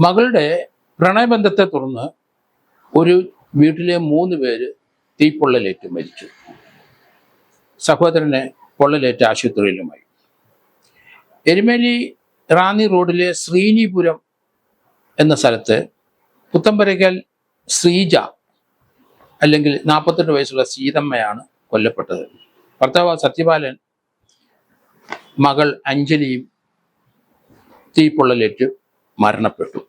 മകളുടെ പ്രണയബന്ധത്തെ തുടർന്ന് ഒരു വീട്ടിലെ 3 പേര് തീപ്പൊള്ളലേറ്റ് മരിച്ചു. സഹോദരനെ പൊള്ളലേറ്റ് ആശുപത്രിയിലുമായി. എരുമേലി റാന്നി റോഡിലെ ശ്രീനിപുരം എന്ന സ്ഥലത്ത് പുത്തമ്പരയ്ക്കൽ ശ്രീജ അല്ലെങ്കിൽ 48 വയസ്സുള്ള സീതമ്മയാണ് കൊല്ലപ്പെട്ടത്. ഭർത്താവ് സത്യപാലൻ, മകൾ അഞ്ജലിയും തീപ്പൊള്ളലേറ്റ് മരണപ്പെട്ടു.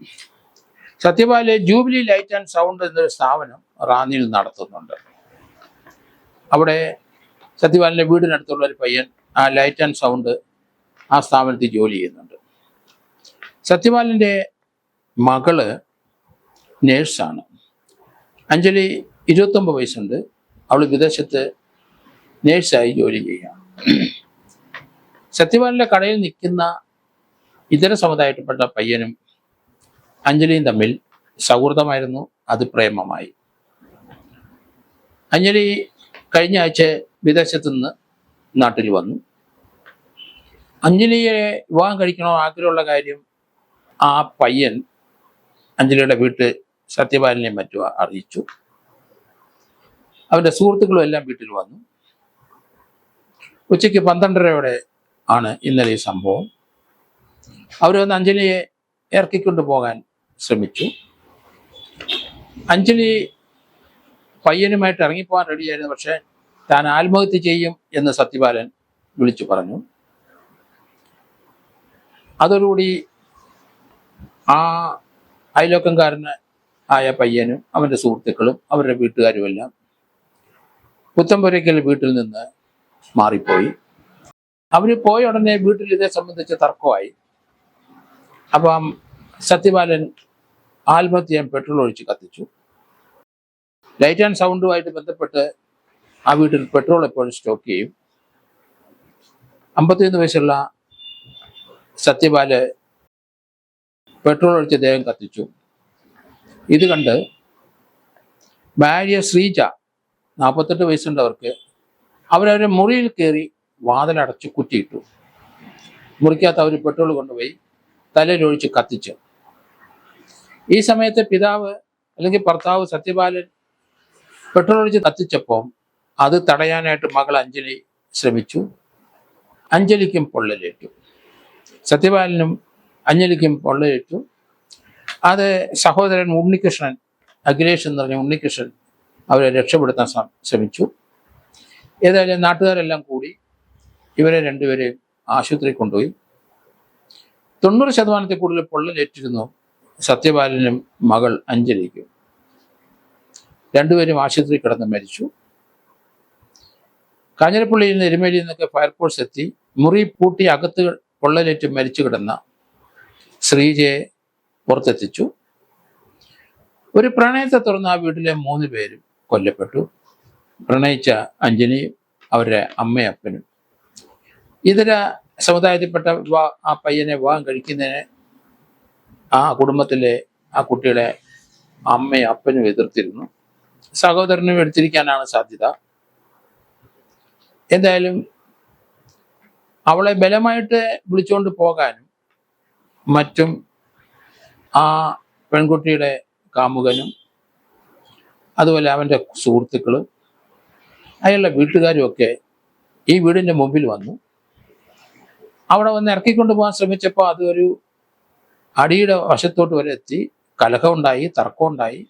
Satyapal jubilee light and sound എന്നൊരു സ്ഥാപനം റാന്നിയിൽ നടത്തുന്നുണ്ട്. അവിടെ സത്യപാലിൻ്റെ വീടിനടുത്തുള്ള ഒരു പയ്യൻ ആ ലൈറ്റ് ആൻഡ് സൗണ്ട് ആ സ്ഥാപനത്തിൽ ജോലി ചെയ്യുന്നുണ്ട്. സത്യപാലിൻ്റെ മകള് നേഴ്സാണ്. അഞ്ജലി 29 വയസ്സുണ്ട്. അവൾ വിദേശത്ത് നേഴ്സായി ജോലി ചെയ്യുകയാണ്. സത്യപാലിൻ്റെ കടയിൽ നിൽക്കുന്ന ഇതര സമുദായത്തിൽപ്പെട്ട പയ്യനും അഞ്ജലിയും തമ്മിൽ സൗഹൃദമായിരുന്നു. അത് പ്രേമമായി. അഞ്ജലി കഴിഞ്ഞ ആഴ്ച വിദേശത്തു നിന്ന് നാട്ടിൽ വന്നു. അഞ്ജലിയെ വിവാഹം കഴിക്കണോ ആഗ്രഹമുള്ള കാര്യം ആ പയ്യൻ അഞ്ജലിയുടെ വീട്ടിൽ സത്യപാലനെയും മറ്റും അറിയിച്ചു. അവൻ്റെ സുഹൃത്തുക്കളും എല്ലാം വീട്ടിൽ വന്നു. ഉച്ചയ്ക്ക് 12:30 ആണ് ഇന്നലെ ഈ സംഭവം. അവർ വന്ന് അഞ്ജലിയെ ഇറക്കിക്കൊണ്ട് പോകാൻ ശ്രമിച്ചു. അഞ്ജലി പയ്യനുമായിട്ട് ഇറങ്ങിപ്പോകാൻ റെഡിയായിരുന്നു. പക്ഷെ താൻ ആത്മഹത്യ ചെയ്യും എന്ന് സത്യപാലൻ വിളിച്ചു പറഞ്ഞു. അതോടുകൂടി ആ അയലോക്കംകാരന് ആയ പയ്യനും അവൻ്റെ സുഹൃത്തുക്കളും അവരുടെ വീട്ടുകാരുമെല്ലാം പുത്തമ്പുരയ്ക്കൽ വീട്ടിൽ നിന്ന് മാറിപ്പോയി. അവർ പോയ ഉടനെ വീട്ടിൽ ഇതേ സംബന്ധിച്ച് തർക്കമായി. അപ്പം സത്യപാലൻ ആത്മഹത്യ ചെയ്യാൻ പെട്രോൾ ഒഴിച്ച് കത്തിച്ചു. ലൈറ്റ് ആൻഡ് സൗണ്ടുമായിട്ട് ബന്ധപ്പെട്ട് ആ വീട്ടിൽ പെട്രോൾ എപ്പോഴും സ്റ്റോക്ക് ചെയ്യും. 51 വയസ്സുള്ള സത്യപാല് പെട്രോൾ ഒഴിച്ച് ദേഹം കത്തിച്ചു. ഇത് കണ്ട് ഭാര്യ ശ്രീജ, 48 വയസ്സുണ്ട് അവർക്ക്, അവരവരുടെ മുറിയിൽ കയറി വാതിലടച്ച് കുറ്റിയിട്ടു. മുറിക്കകത്ത് അവർ പെട്രോൾ കൊണ്ടുപോയി തലയിലൊഴിച്ച് കത്തിച്ചു. ഈ സമയത്ത് പിതാവ് അല്ലെങ്കിൽ ഭർത്താവ് സത്യപാലൻ പെട്രോൾ ഒഴിച്ച് കത്തിച്ചപ്പോൾ അത് തടയാനായിട്ട് മകൾ അഞ്ജലി ശ്രമിച്ചു. അഞ്ജലിക്കും പൊള്ളലേറ്റു. സത്യപാലനും അഞ്ജലിക്കും പൊള്ളലേറ്റു. അത് സഹോദരൻ ഉണ്ണികൃഷ്ണൻ, അഖിലേഷ് എന്ന് പറഞ്ഞ ഉണ്ണികൃഷ്ണൻ അവരെ രക്ഷപ്പെടുത്താൻ ശ്രമിച്ചു. ഏതായാലും നാട്ടുകാരെല്ലാം കൂടി ഇവരെ രണ്ടുപേരെയും ആശുപത്രിയിൽ കൊണ്ടുപോയി. 90% കൂടുതൽ പൊള്ളലേറ്റിരുന്നു സത്യപാലനും മകൾ അഞ്ജലിക്കും. രണ്ടുപേരും ആശുപത്രിയിൽ കിടന്ന് മരിച്ചു. കാഞ്ഞിരപ്പള്ളിയിൽ നിന്ന് എരുമേലിയിൽ നിന്നൊക്കെ ഫയർഫോഴ്സ് എത്തി മുറി പൂട്ടി അകത്ത് പൊള്ളലേറ്റ് മരിച്ചു കിടന്ന ശ്രീജയെ പുറത്തെത്തിച്ചു. ഒരു പ്രണയത്തെ തുടർന്ന് ആ വീട്ടിലെ 3 പേരും കൊല്ലപ്പെട്ടു. പ്രണയിച്ച അഞ്ജലിയും അവരുടെ അമ്മയും അപ്പനും. ഇതര സമുദായത്തിൽപ്പെട്ട ആ പയ്യനെ വിവാഹം കഴിക്കുന്നതിന് ആ കുടുംബത്തിലെ ആ കുട്ടിയുടെ അമ്മയും അപ്പനും എതിർത്തിരുന്നു. സഹോദരനും എടുത്തിരിക്കാനാണ് സാധ്യത. എന്തായാലും അവളെ ബലമായിട്ട് വിളിച്ചുകൊണ്ട് പോകാനും മറ്റും ആ പെൺകുട്ടിയുടെ കാമുകനും അതുപോലെ അവൻ്റെ സുഹൃത്തുക്കളും അയാളുടെ വീട്ടുകാരും ഒക്കെ ഈ വീടിൻ്റെ മുമ്പിൽ വന്നു. അവിടെ വന്ന് ഇറക്കിക്കൊണ്ട് പോകാൻ ശ്രമിച്ചപ്പോൾ അതൊരു അടിയുടെ വശത്തോട്ട് വരെ എത്തി. കലഹമുണ്ടായി, തർക്കമുണ്ടായി.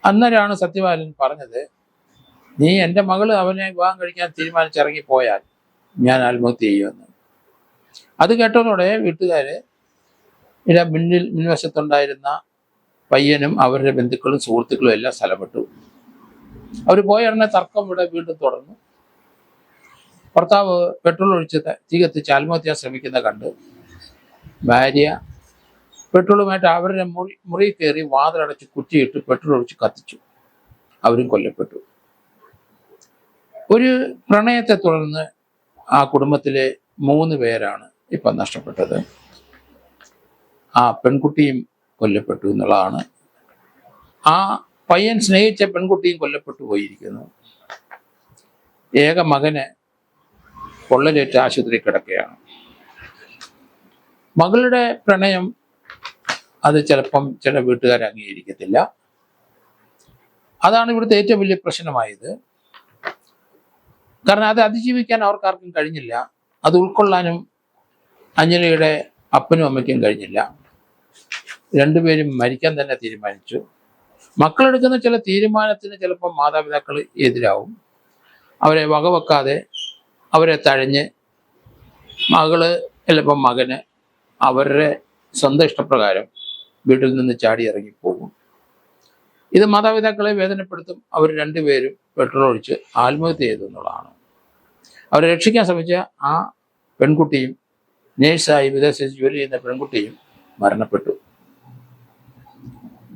അന്നേരമാണ് സത്യപാലൻ പറഞ്ഞത്, നീ എൻ്റെ മകള് അവനെ വിവാഹം കഴിക്കാൻ തീരുമാനിച്ചിറങ്ങിപ്പോയാൽ ഞാൻ ആത്മഹത്യ ചെയ്യുമെന്ന്. അത് കേട്ടതോടെ വീട്ടുകാര് മുൻവശത്തുണ്ടായിരുന്ന പയ്യനും അവരുടെ ബന്ധുക്കളും സുഹൃത്തുക്കളും എല്ലാം സ്ഥലം വിട്ടു. അവർ പോയ ഉടനെ തർക്കം ഇവിടെ വീണ്ടും തുടർന്നു. ഭർത്താവ് പെട്രോൾ ഒഴിച്ച് തീ കത്തിച്ച് ആത്മഹത്യ ശ്രമിക്കുന്ന കണ്ട് ഭാര്യ പെട്രോളുമായിട്ട് അവരുടെ മുറി കയറി വാതിലടച്ച് കുറ്റിയിട്ട് പെട്രോൾ ഒഴിച്ച് കത്തിച്ചു. അവരും കൊല്ലപ്പെട്ടു. ഒരു പ്രണയത്തെ തുടർന്ന് ആ കുടുംബത്തിലെ 3 പേരാണ് ഇപ്പം നഷ്ടപ്പെട്ടത്. ആ പെൺകുട്ടിയും കൊല്ലപ്പെട്ടു എന്നുള്ളതാണ്. ആ പയ്യൻ സ്നേഹിച്ച പെൺകുട്ടിയും കൊല്ലപ്പെട്ടു പോയിരിക്കുന്നു. ഏക മകന് പൊള്ളലേറ്റ് ആശുപത്രി കിടക്കുകയാണ്. മകളുടെ പ്രണയം അത് ചിലപ്പം ചില വീട്ടുകാർ അംഗീകരിക്കത്തില്ല. അതാണ് ഇവിടുത്തെ ഏറ്റവും വലിയ പ്രശ്നമായത്. കാരണം അത് അതിജീവിക്കാൻ അവർക്കാർക്കും കഴിഞ്ഞില്ല. അത് ഉൾക്കൊള്ളാനും അഞ്ജലിയുടെ അപ്പനും അമ്മയ്ക്കും കഴിഞ്ഞില്ല. രണ്ടുപേരും മരിക്കാൻ തന്നെ തീരുമാനിച്ചു. മക്കളെടുക്കുന്ന ചില തീരുമാനത്തിന് ചിലപ്പോൾ മാതാപിതാക്കൾ എതിരാവും. അവരെ വകവെക്കാതെ അവരെ തഴഞ്ഞ് മകള് ചിലപ്പം മകന് അവരുടെ സ്വന്തം ഇഷ്ടപ്രകാരം വീട്ടിൽ നിന്ന് ചാടി ഇറങ്ങിപ്പോകും. ഇത് മാതാപിതാക്കളെ വേദനപ്പെടുത്തും. അവർ രണ്ടുപേരും പെട്രോൾ ഒഴിച്ച് ആത്മഹത്യ ചെയ്തു എന്നുള്ളതാണ്. അവരെ രക്ഷിക്കാൻ ശ്രമിച്ച ആ പെൺകുട്ടിയും നേഴ്സായി വിദേശത്ത് ജോലി ചെയ്യുന്ന പെൺകുട്ടിയും മരണപ്പെട്ടു.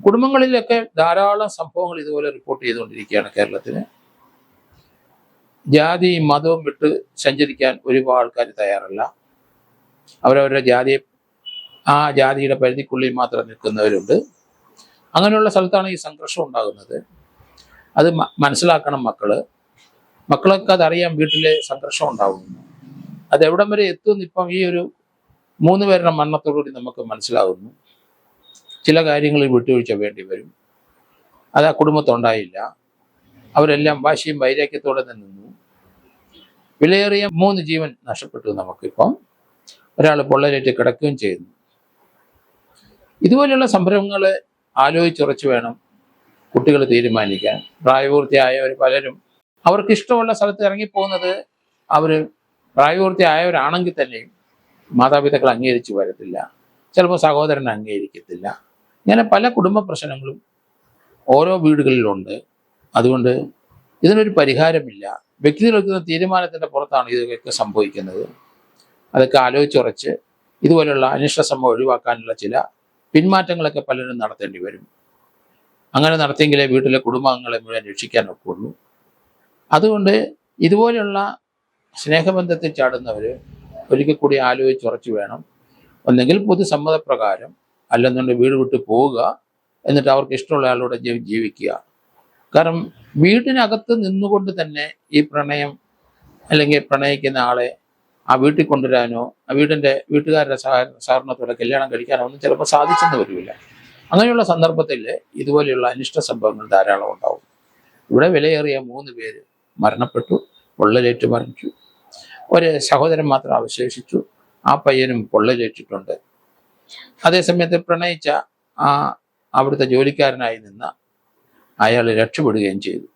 കുടുംബങ്ങളിലൊക്കെ ധാരാളം സംഭവങ്ങൾ ഇതുപോലെ റിപ്പോർട്ട് ചെയ്തുകൊണ്ടിരിക്കുകയാണ് കേരളത്തിന്. ജാതിയും മതവും വിട്ട് സഞ്ചരിക്കാൻ ഒരുപാട് ആൾക്കാർ തയ്യാറല്ല. അവരവരുടെ ജാതിയെ ആ ജാതിയുടെ പരിധിക്കുള്ളിൽ മാത്രം നിൽക്കുന്നവരുണ്ട്. അങ്ങനെയുള്ള സ്ഥലത്താണ് ഈ സംഘർഷം ഉണ്ടാകുന്നത്. അത് മനസ്സിലാക്കണം മക്കളൊക്കെ അതറിയാം. വീട്ടിലെ സംഘർഷം ഉണ്ടാകുന്നു. അതെവിടം വരെ എത്തുമെന്ന് ഇപ്പം ഈ ഒരു 3 പേരുടെ മരണത്തോടുകൂടി നമുക്ക് മനസ്സിലാകുന്നു. ചില കാര്യങ്ങളിൽ വിട്ടുവീഴ്ച വേണ്ടി വരും. അത് ആ കുടുംബത്തുണ്ടായില്ല. അവരെല്ലാം വാശിയും വൈരാഗ്യത്തോടെ നിന്നു. വിലയേറിയ 3 ജീവൻ നഷ്ടപ്പെട്ടു. നമുക്കിപ്പം ഒരാൾ പൊള്ളലേറ്റ് കിടക്കുകയും ചെയ്യുന്നു. ഇതുപോലെയുള്ള സംരംഭങ്ങൾ ആലോചിച്ചുറച്ച് വേണം കുട്ടികൾ തീരുമാനിക്കാൻ. പ്രായപൂർത്തിയായവർ പലരും അവർക്ക് ഇഷ്ടമുള്ള സ്ഥലത്ത് ഇറങ്ങിപ്പോകുന്നത് അവർ പ്രായപൂർത്തിയായവരാണെങ്കിൽ തന്നെയും മാതാപിതാക്കൾ അംഗീകരിച്ച് വരത്തില്ല. ചിലപ്പോൾ സഹോദരൻ അംഗീകരിക്കത്തില്ല. ഇങ്ങനെ പല കുടുംബ പ്രശ്നങ്ങളും ഓരോ വീടുകളിലുണ്ട്. അതുകൊണ്ട് ഇതിനൊരു പരിഹാരമില്ല. വ്യക്തികൾ എടുക്കുന്ന തീരുമാനത്തിൻ്റെ പുറത്താണ് ഇതൊക്കെ സംഭവിക്കുന്നത്. അതൊക്കെ ആലോചിച്ചുറച്ച് ഇതുപോലുള്ള അനിഷ്ട സംഭവം ഒഴിവാക്കാനുള്ള ചില പിന്മാറ്റങ്ങളൊക്കെ പലരും നടത്തേണ്ടി വരും. അങ്ങനെ നടത്തിയെങ്കിലേ വീട്ടിലെ കുടുംബാംഗങ്ങളെ മുഴുവൻ രക്ഷിക്കാൻ ഒക്കുള്ളൂ. അതുകൊണ്ട് ഇതുപോലെയുള്ള സ്നേഹബന്ധത്തിൽ ചാടുന്നവർ ഒരിക്കൽ കൂടി ആലോചിച്ചുറച്ച് വേണം. ഒന്നെങ്കിൽ പൊതുസമ്മതപ്രകാരം, അല്ലെന്നുണ്ടെങ്കിൽ വീട് വിട്ട് പോവുക. എന്നിട്ട് അവർക്ക് ഇഷ്ടമുള്ള ആളോടെ ജീവിക്കുക. കാരണം വീട്ടിനകത്ത് നിന്നുകൊണ്ട് തന്നെ ഈ പ്രണയം അല്ലെങ്കിൽ പ്രണയിക്കുന്ന ആളെ ആ വീട്ടിൽ കൊണ്ടുവരാനോ ആ വീട്ടുകാരുടെ സഹകരണത്തോടെ കല്യാണം കഴിക്കാനോ ഒന്നും ചിലപ്പോൾ സാധിച്ചെന്ന് വരില്ല. അങ്ങനെയുള്ള സന്ദർഭത്തിൽ ഇതുപോലെയുള്ള അനിഷ്ട സംഭവങ്ങൾ ധാരാളം ഉണ്ടാവും. ഇവിടെ വിലയേറിയ 3 പേര് മരണപ്പെട്ടു, പൊള്ളലേറ്റ് മരിച്ചു. ഒരു സഹോദരൻ മാത്രം അവശേഷിച്ചു. ആ പയ്യനും പൊള്ളലേറ്റിട്ടുണ്ട്. അതേസമയത്ത് പ്രണയിച്ച അവിടുത്തെ ജോലിക്കാരനായി നിന്ന അയാൾ രക്ഷപ്പെടുകയും ചെയ്തു.